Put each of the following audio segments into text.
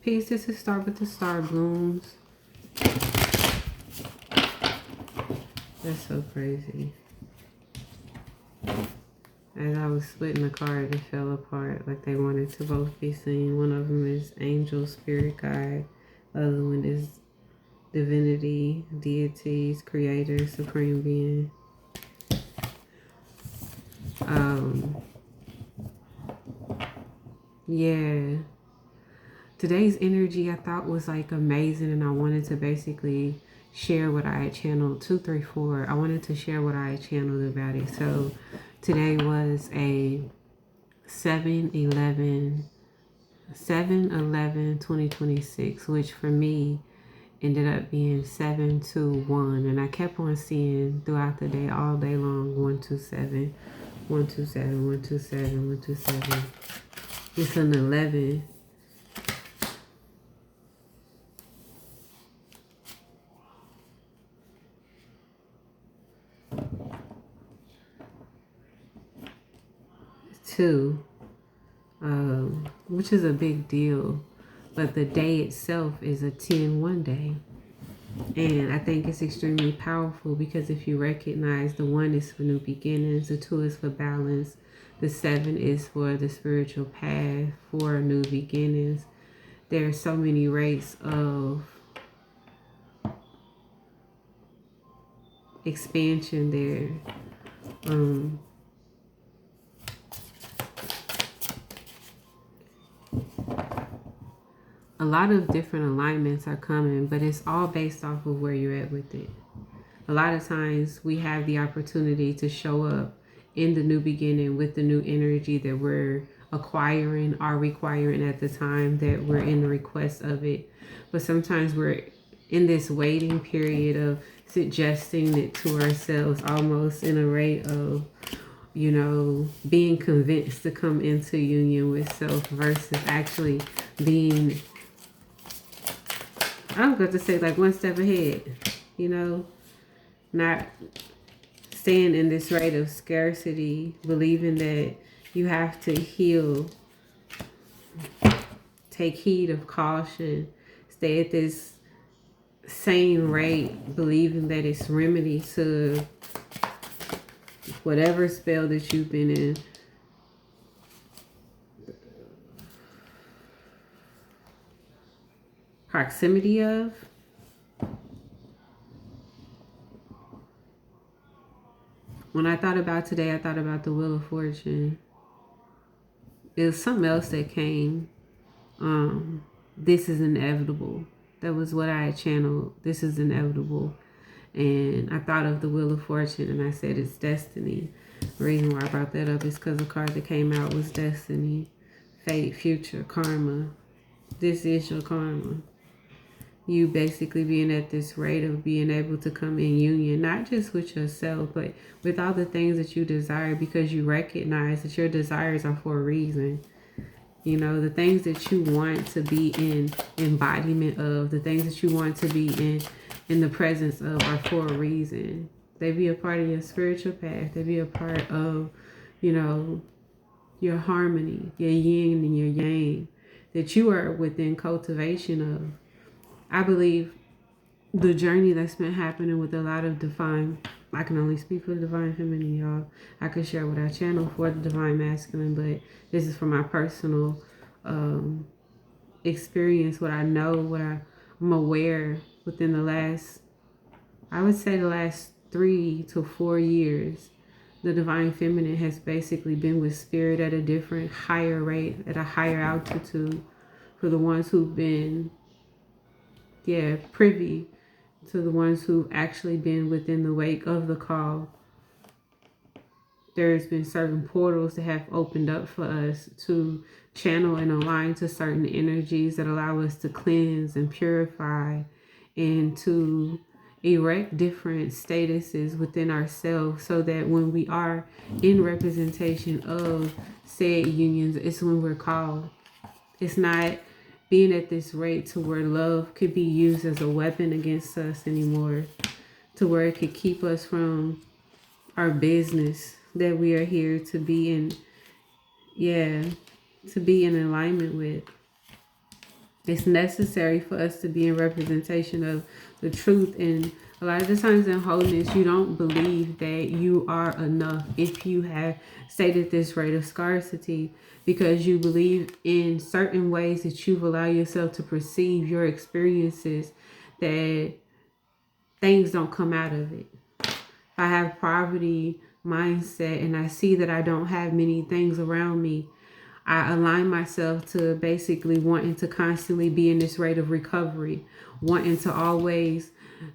Peace. This is Start with the Star Blooms. That's so crazy. As I was splitting the card, it fell apart. Like they wanted to both be seen. One of them is angel, spirit guide. The other one is divinity, deities, creator, supreme being. Yeah. Today's energy I thought was like amazing, and I wanted to basically share what I had channeled 234. I wanted to share what I had channeled about it. So today was a 7/11/2026, which for me ended up being 721, and I kept on seeing throughout the day, all day long, 127, 127, 127, 127. It's an 11. Two, which is a big deal, but the day itself is a 10-1 day. And I think it's extremely powerful because if you recognize the 1 is for new beginnings, the 2 is for balance, the 7 is for the spiritual path, for new beginnings. There are so many rates of expansion there. A lot of different alignments are coming, but it's all based off of where you're at with it. A lot of times we have the opportunity to show up in the new beginning with the new energy that we're acquiring or requiring at the time that we're in the request of it. But sometimes we're in this waiting period of suggesting it to ourselves, almost in a rate of, you know, being convinced to come into union with self versus actually being, I'm going to say, like one step ahead, you know, not staying in this rate of scarcity, believing that you have to heal, take heed of caution, stay at this same rate, believing that it's remedy to whatever spell that you've been in. Proximity of. When I thought about today, I thought about the Wheel of Fortune. It was something else that came. This is inevitable. That was what I had channeled. This is inevitable. And I thought of the Wheel of Fortune and I said it's destiny. The reason why I brought that up is because the card that came out was destiny, fate, future, karma. This is your karma. You basically being at this rate of being able to come in union, not just with yourself, but with all the things that you desire, because you recognize that your desires are for a reason. You know, the things that you want to be in embodiment of, the things that you want to be in the presence of are for a reason. They be a part of your spiritual path. They be a part of, you know, your harmony, your yin and your yang, that you are within cultivation of. I believe the journey that's been happening with a lot of divine, I can only speak for the divine feminine, y'all. I could share what I channel for the divine masculine, but this is for my personal experience, what I know, what I'm aware within the last, I would say the last 3 to 4 years. The divine feminine has basically been with spirit at a different, higher rate, at a higher altitude. For the ones who've been, privy to the ones who've actually been within the wake of the call, there's been certain portals that have opened up for us to channel and align to certain energies that allow us to cleanse and purify and to erect different statuses within ourselves, so that when we are in representation of said unions, it's when we're called. It's not being at this rate to where love could be used as a weapon against us anymore, to where it could keep us from our business that we are here to be in, to be in alignment with. It's necessary for us to be in representation of the truth. And a lot of the times in wholeness, you don't believe that you are enough if you have stated this rate of scarcity, because you believe in certain ways that you've allowed yourself to perceive your experiences, that things don't come out of it. I have poverty mindset and I see that I don't have many things around me, I align myself to basically wanting to constantly be in this rate of recovery, wanting to always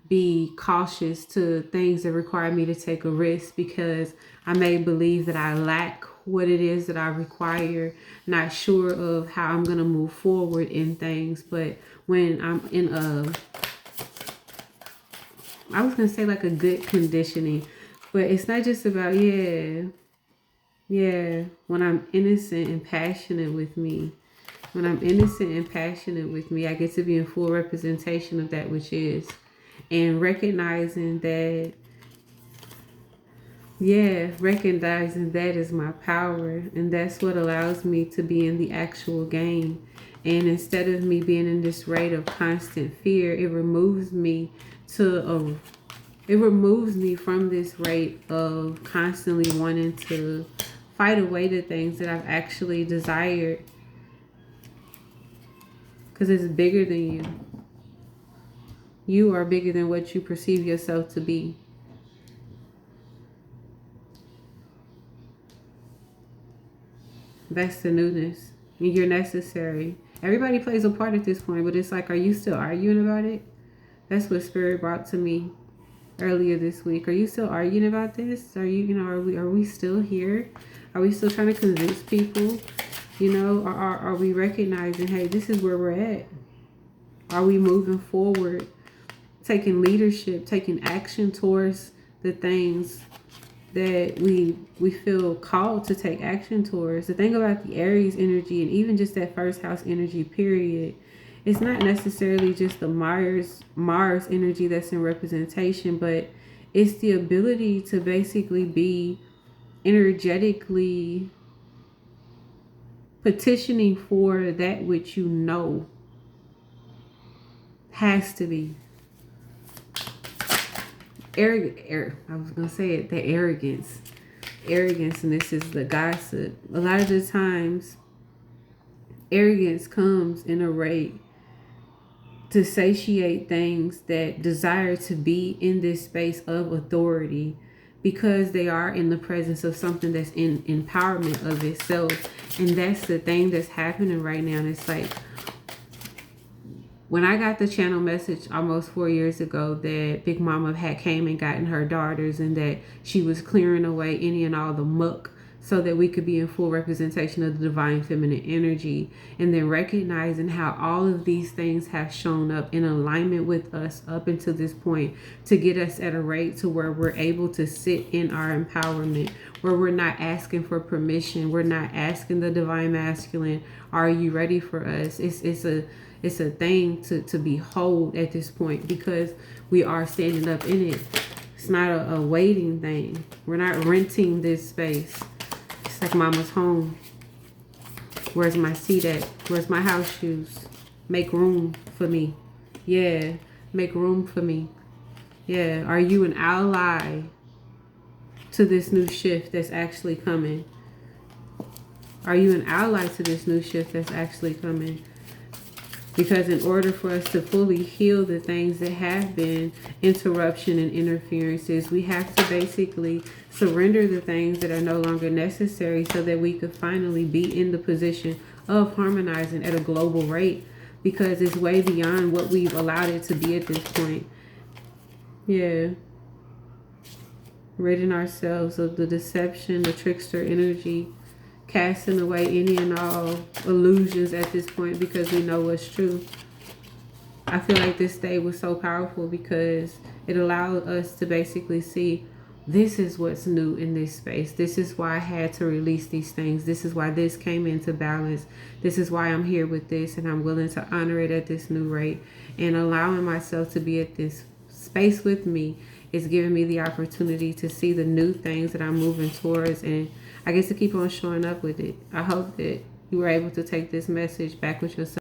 be cautious to things that require me to take a risk, because I may believe that I lack what it is that I require, not sure of how I'm going to move forward in things. But when I'm in I was going to say like a good conditioning, but it's not just about, when I'm innocent and passionate with me. When I'm innocent and passionate with me, I get to be in full representation of that which is. And recognizing that, recognizing that is my power. And that's what allows me to be in the actual game. And instead of me being in this rate of constant fear, it removes me from this rate of constantly wanting to fight away the things that I've actually desired, because it's bigger than you. You are bigger than what you perceive yourself to be. That's the newness. And you're necessary. Everybody plays a part at this point, but it's like, are you still arguing about it? That's what Spirit brought to me earlier this week. Are you still arguing about this? Are we still here? Are we still trying to convince people? Or are we recognizing, hey, this is where we're at? Are we moving forward, taking leadership, taking action towards the things that we feel called to take action towards? The thing about the Aries energy, and even just that first house energy period, it's not necessarily just the Mars energy that's in representation, but it's the ability to basically be energetically petitioning for that which you know has to be. I was going to say it, the arrogance, and this is the gossip. A lot of the times, arrogance comes in a rate to satiate things that desire to be in this space of authority, because they are in the presence of something that's in empowerment of itself. And that's the thing that's happening right now. And it's like, when I got the channel message almost 4 years ago that Big Mama had came and gotten her daughters, and that she was clearing away any and all the muck so that we could be in full representation of the divine feminine energy, and then recognizing how all of these things have shown up in alignment with us up until this point to get us at a rate to where we're able to sit in our empowerment, where we're not asking for permission, we're not asking the divine masculine, are you ready for us? It's a thing to behold at this point, because we are standing up in it. It's not a waiting thing. We're not renting this space. It's like Mama's home. Where's my seat at? Where's my house shoes? Make room for me. Yeah, make room for me. Yeah, are you an ally to this new shift that's actually coming? Are you an ally to this new shift that's actually coming? Because in order for us to fully heal the things that have been interruption and interferences, we have to basically surrender the things that are no longer necessary, so that we could finally be in the position of harmonizing at a global rate, because it's way beyond what we've allowed it to be at this point. Yeah. Ridding ourselves of the deception, the trickster energy, casting away any and all illusions at this point, because we know what's true. I feel like this day was so powerful because it allowed us to basically see, this is what's new in this space. This is why I had to release these things. This is why this came into balance. This is why I'm here with this, and I'm willing to honor it at this new rate. And allowing myself to be at this space with me is giving me the opportunity to see the new things that I'm moving towards, and I guess to keep on showing up with it. I hope that you were able to take this message back with yourself.